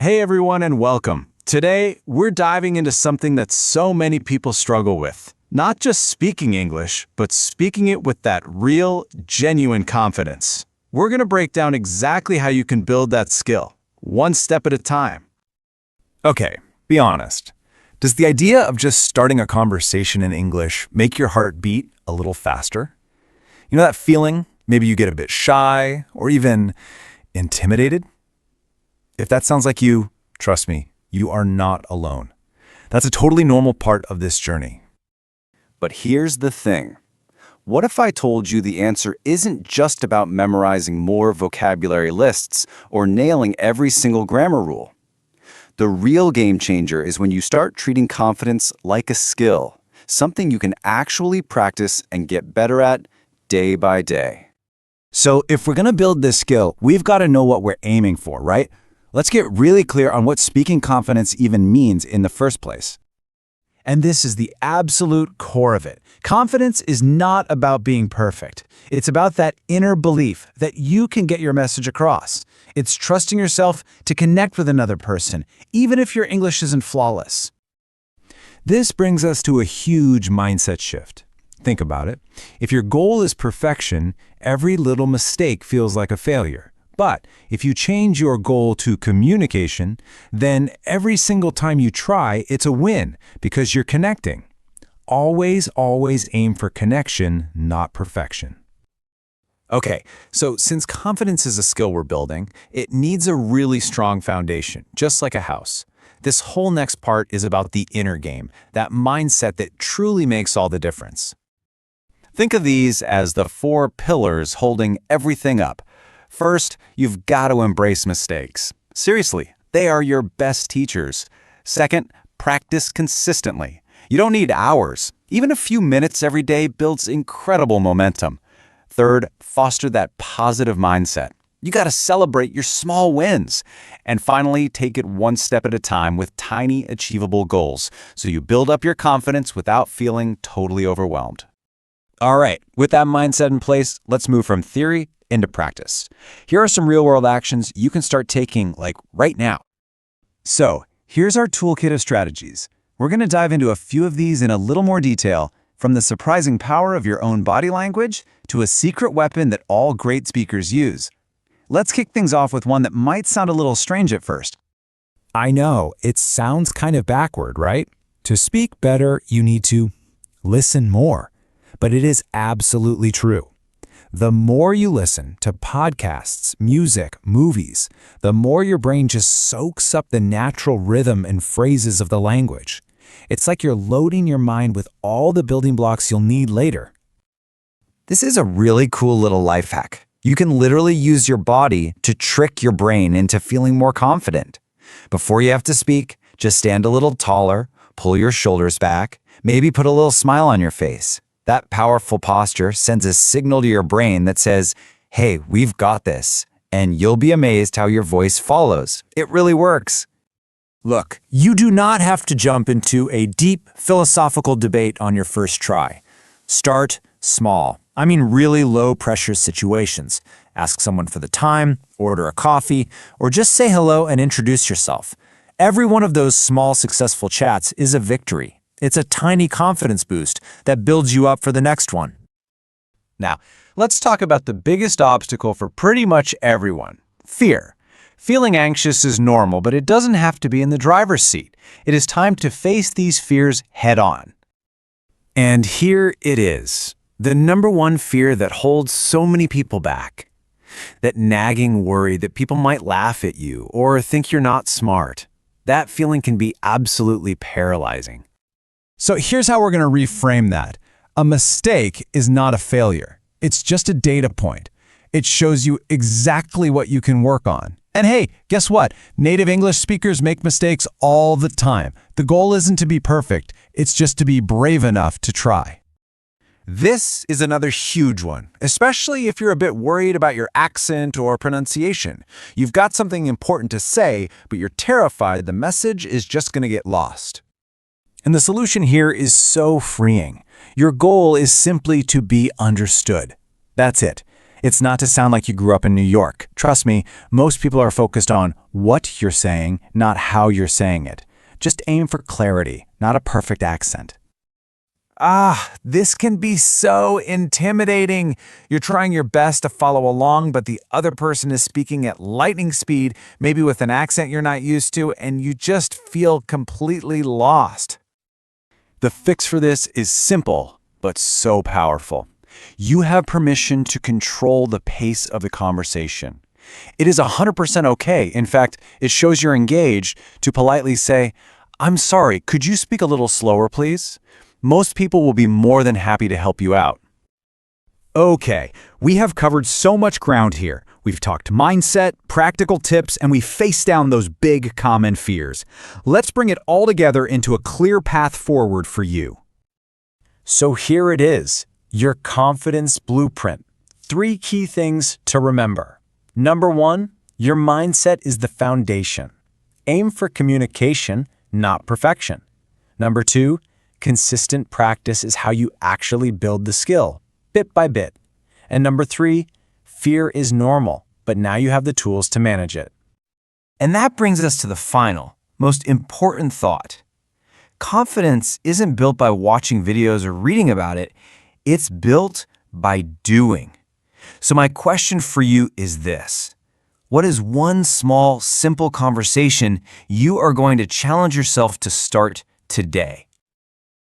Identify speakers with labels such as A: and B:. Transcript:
A: Hey everyone and welcome. Today, we're diving into something that so many people struggle with. Not just speaking English, but speaking it with that real, genuine confidence. We're going to break down exactly how you can build that skill, one step at a time.
B: Okay, be honest. Does the idea of just starting a conversation in English make your heart beat a little faster? You know that feeling? Maybe you get a bit shy or even intimidated? If that sounds like you, trust me, you are not alone. That's a totally normal part of this journey.
C: But here's the thing. What if I told you the answer isn't just about memorizing more vocabulary lists or nailing every single grammar rule? The real game changer is when you start treating confidence like a skill, something you can actually practice and get better at day by day.
D: So if we're going to build this skill, we've got to know what we're aiming for, right? Let's get really clear on what speaking confidence even means in the first place.
A: And this is the absolute core of it. Confidence is not about being perfect. It's about that inner belief that you can get your message across. It's trusting yourself to connect with another person, even if your English isn't flawless.
B: This brings us to a huge mindset shift. Think about it. If your goal is perfection, every little mistake feels like a failure. But if you change your goal to communication, then every single time you try, it's a win because you're connecting. Always aim for connection, not perfection.
A: Okay, so since confidence is a skill we're building, it needs a really strong foundation, just like a house. This whole next part is about the inner game, that mindset that truly makes all the difference. Think of these as the 4 pillars holding everything up. First, you've got to embrace mistakes. Seriously, they are your best teachers. Second, practice consistently. You don't need hours. Even a few minutes every day builds incredible momentum. Third, foster that positive mindset. You got to celebrate your small wins. And finally, take it one step at a time with tiny, achievable goals, so you build up your confidence without feeling totally overwhelmed.
D: All right, with that mindset in place, let's move from theory into practice. Here are some real-world actions you can start taking, like right now.
A: So, here's our toolkit of strategies. We're going to dive into a few of these in a little more detail, from the surprising power of your own body language to a secret weapon that all great speakers use. Let's kick things off with one that might sound a little strange at first.
B: I know, it sounds kind of backward, right? To speak better, you need to listen more. But it is absolutely true. The more you listen to podcasts, music, movies, the more your brain just soaks up the natural rhythm and phrases of the language. It's like you're loading your mind with all the building blocks you'll need later.
D: This is a really cool little life hack. You can literally use your body to trick your brain into feeling more confident. Before you have to speak, just stand a little taller, pull your shoulders back, maybe put a little smile on your face. That powerful posture sends a signal to your brain that says, hey, we've got this, and you'll be amazed how your voice follows. It really works.
B: Look, you do not have to jump into a deep philosophical debate on your first try. Start small. I mean really low-pressure situations. Ask someone for the time, order a coffee, or just say hello and introduce yourself. Every one of those small successful chats is a victory. It's a tiny confidence boost that builds you up for the next one.
A: Now, let's talk about the biggest obstacle for pretty much everyone: fear. Feeling anxious is normal, but it doesn't have to be in the driver's seat. It is time to face these fears head on. And here it is, the number one fear that holds so many people back. That nagging worry that people might laugh at you or think you're not smart. That feeling can be absolutely paralyzing. So here's how we're going to reframe that. A mistake is not a failure. It's just a data point. It shows you exactly what you can work on. And hey, guess what? Native English speakers make mistakes all the time. The goal isn't to be perfect. It's just to be brave enough to try. This is another huge one, especially if you're a bit worried about your accent or pronunciation. You've got something important to say, but you're terrified the message is just going to get lost. And the solution here is so freeing. Your goal is simply to be understood. That's it. It's not to sound like you grew up in New York. Trust me, most people are focused on what you're saying, not how you're saying it. Just aim for clarity, not a perfect accent.
B: This can be so intimidating. You're trying your best to follow along, but the other person is speaking at lightning speed, maybe with an accent you're not used to, and you just feel completely lost.
A: The fix for this is simple, but so powerful. You have permission to control the pace of the conversation. It is 100% okay. In fact, it shows you're engaged to politely say, "I'm sorry, could you speak a little slower, please?" Most people will be more than happy to help you out.
B: Okay, we have covered so much ground here. We've talked mindset, practical tips, and we faced down those big common fears. Let's bring it all together into a clear path forward for you.
A: So here it is, your confidence blueprint. 3 key things to remember. Number 1, your mindset is the foundation. Aim for communication, not perfection. Number 2, consistent practice is how you actually build the skill, bit by bit. And number 3, fear is normal, but now you have the tools to manage it.
C: And that brings us to the final, most important thought. Confidence isn't built by watching videos or reading about it. It's built by doing. So my question for you is this. What is one small, simple conversation you are going to challenge yourself to start today?